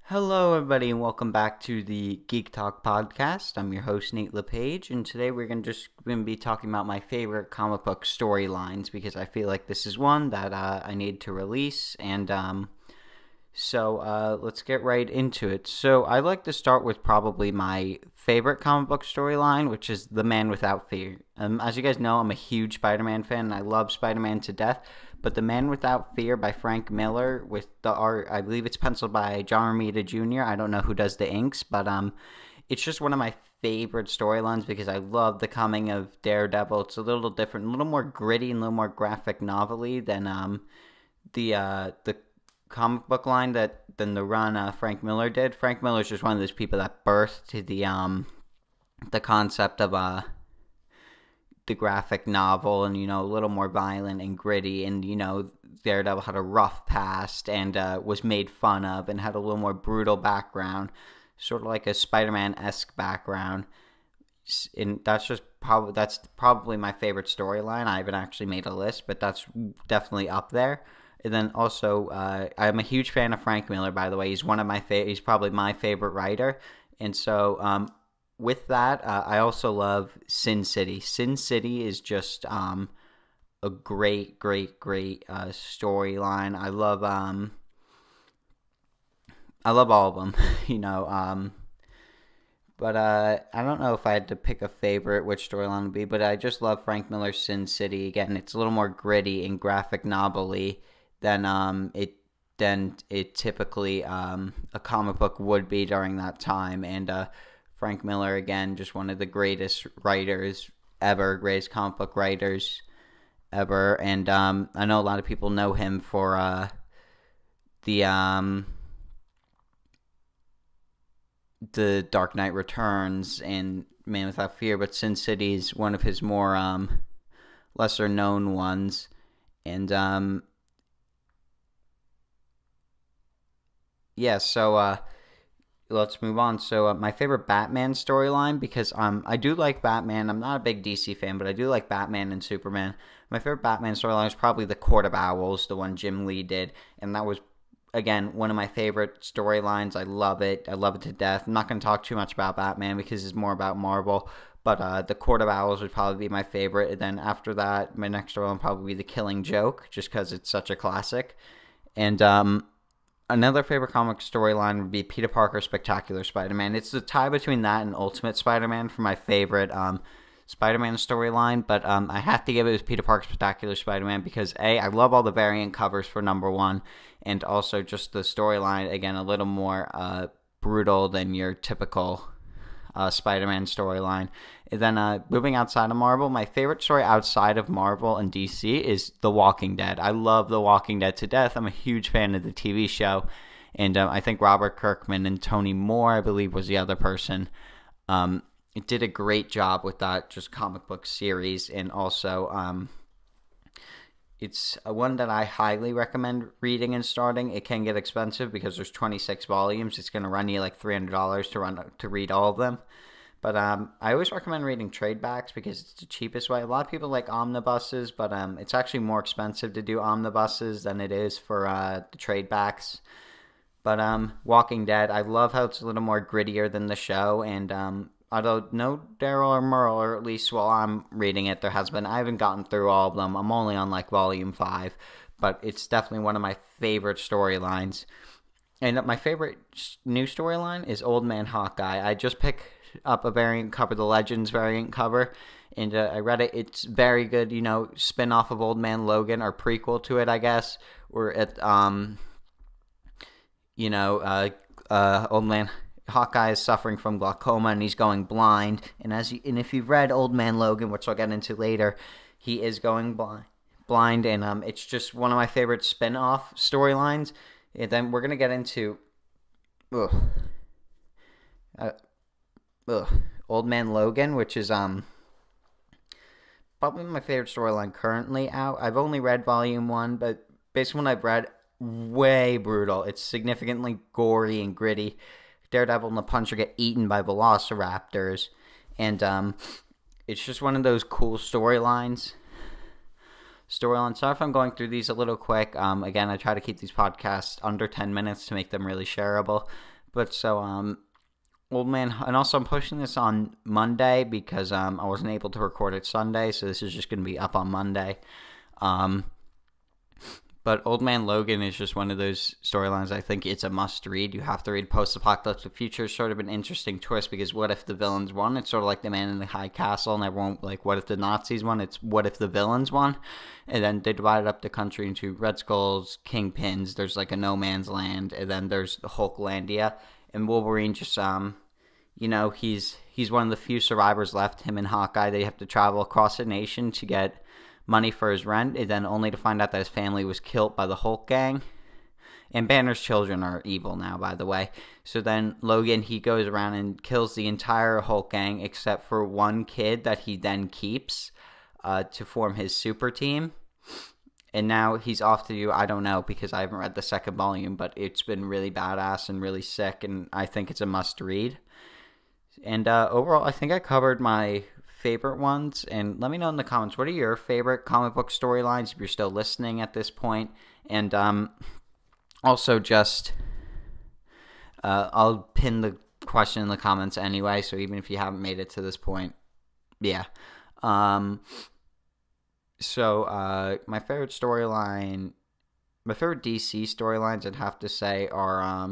Hello, everybody, and welcome back to the Geek Talk podcast. I'm your host, Nate LePage, and today we're going to be talking about my favorite comic book storylines because I feel like this is one that I need to release, and let's get right into it. So I like to start with probably my favorite comic book storyline, which is The Man Without Fear. As you guys know, I'm a huge Spider-Man fan, and I love Spider-Man to death. But The Man Without Fear by Frank Miller with the art, I believe it's penciled by John Romita Jr. I don't know who does the inks, but it's just one of my favorite storylines because I love the coming of Daredevil. It's a little different, a little more gritty, and a little more graphic novel-y than the comic book line than the run Frank Miller did. Frank Miller is just one of those people that birthed the concept of the graphic novel, and a little more violent and gritty, and Daredevil had a rough past and was made fun of and had a little more brutal background, sort of like a Spider-Man-esque background. And that's probably my favorite storyline. I haven't actually made a list, but that's definitely up there. And then also, I'm a huge fan of Frank Miller, by the way. He's he's probably my favorite writer. And so, with that, I also love Sin City. Sin City is just a great storyline. I love all of them, But I don't know if I had to pick a favorite, which storyline would be. But I just love Frank Miller's Sin City. Again, it's a little more gritty and graphic novel-y than it typically a comic book would be during that time. And Frank Miller, again, just one of the greatest writers ever, greatest comic book writers ever. And I know a lot of people know him for the Dark Knight Returns and Man Without Fear, but Sin City is one of his more lesser known ones. And let's move on. So my favorite Batman storyline, because I do like Batman. I'm not a big DC fan, but I do like Batman and Superman. My favorite Batman storyline is probably the Court of Owls, the one Jim Lee did, and that was, again, one of my favorite storylines. I love it. I love it to death. I'm not going to talk too much about Batman because it's more about Marvel, but the Court of Owls would probably be my favorite. And then after that, my next storyline would probably be The Killing Joke, just because it's such a classic. And another favorite comic storyline would be Peter Parker Spectacular Spider-Man. It's the tie between that and Ultimate Spider-Man for my favorite Spider-Man storyline, but I have to give it to Peter Parker Spectacular Spider-Man because I love all the variant covers for number one, and also just the storyline, again, a little more brutal than your typical Spider-Man storyline. And then moving outside of Marvel, my favorite story outside of Marvel and DC is The Walking Dead. I love The Walking Dead to death. I'm a huge fan of the TV show, and I think Robert Kirkman and Tony Moore, I believe, was the other person. It did a great job with that just comic book series, and also it's one that I highly recommend reading and starting. It can get expensive because there's 26 volumes. It's going to run you like $300 to read all of them. But I always recommend reading trade backs because it's the cheapest way. A lot of people like omnibuses, but it's actually more expensive to do omnibuses than it is for the trade backs. But Walking Dead, I love how it's a little more grittier than the show, and although no Daryl or Merle, or at least while I'm reading it, there has been. I haven't gotten through all of them. I'm only on like volume 5, but it's definitely one of my favorite storylines. And my favorite new storyline is Old Man Hawkeye. I just picked up a variant cover, the Legends variant cover, and I read it. It's very good, spin-off of Old Man Logan, or prequel to it, I guess. Where it, Old Man Hawkeye is suffering from glaucoma and he's going blind. And if you've read Old Man Logan, which I'll get into later, he is going blind, and it's just one of my favorite spin-off storylines. And then we're gonna get into Old Man Logan, which is probably my favorite storyline currently out. I've only read volume 1, but based on what I've read, way brutal. It's significantly gory and gritty. Daredevil and the Punisher get eaten by velociraptors, and it's just one of those cool storylines. Sorry if I'm going through these a little quick. Again, I try to keep these podcasts under 10 minutes to make them really shareable. But so Old Man, and also I'm pushing this on Monday because I wasn't able to record it Sunday, so this is just going to be up on Monday. But Old Man Logan is just one of those storylines. I think it's a must-read. You have to read. Post-apocalyptic future is sort of an interesting twist because what if the villains won? It's sort of like The Man in the High Castle, and everyone, like, what if the Nazis won? It's what if the villains won? And then they divided up the country into Red Skulls, Kingpins. There's like a no man's land, and then there's the Hulklandia. And Wolverine just, he's one of the few survivors left, him and Hawkeye. They have to travel across the nation to get money for his rent, and then only to find out that his family was killed by the Hulk gang. And Banner's children are evil now, by the way. So then Logan, he goes around and kills the entire Hulk gang except for one kid that he then keeps to form his super team. And now he's off to do, I don't know, because I haven't read the second volume, but it's been really badass and really sick, and I think it's a must-read. And overall, I think I covered my favorite ones, and let me know in the comments, what are your favorite comic book storylines if you're still listening at this point. And also just I'll pin the question in the comments anyway, so even if you haven't made it to this point, yeah. So my favorite storyline, my favorite DC storylines, I'd have to say, are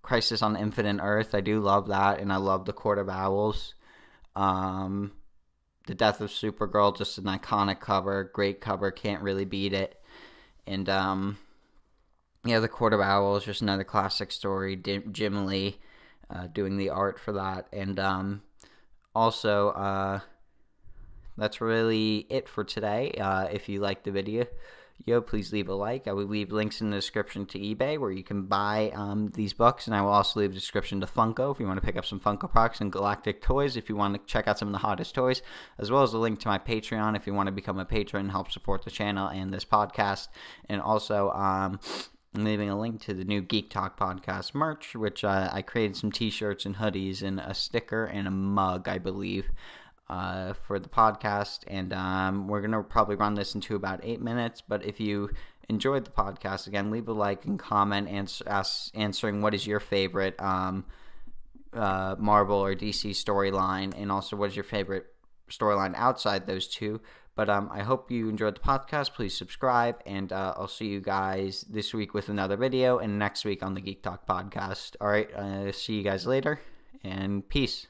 Crisis on Infinite Earth. I do love that, and I love the Court of Owls. The Death of Supergirl, just an iconic cover, great cover, can't really beat it. And the Court of Owls, just another classic story. Jim Lee doing the art for that. And also, that's really it for today. If you liked the video, please leave a like. I will leave links in the description to eBay where you can buy these books, and I will also leave a description to Funko if you want to pick up some Funko Pops and Galactic toys if you want to check out some of the hottest toys, as well as a link to my Patreon if you want to become a patron and help support the channel and this podcast. And also, I'm leaving a link to the new Geek Talk podcast merch, which I created some t-shirts and hoodies and a sticker and a mug, I believe, for the podcast. And we're going to probably run this into about 8 minutes, but if you enjoyed the podcast, again, leave a like and comment answering what is your favorite Marvel or DC storyline, and also what is your favorite storyline outside those two. But I hope you enjoyed the podcast. Please subscribe, and I'll see you guys this week with another video, and next week on the Geek Talk podcast. All right, see you guys later, and peace.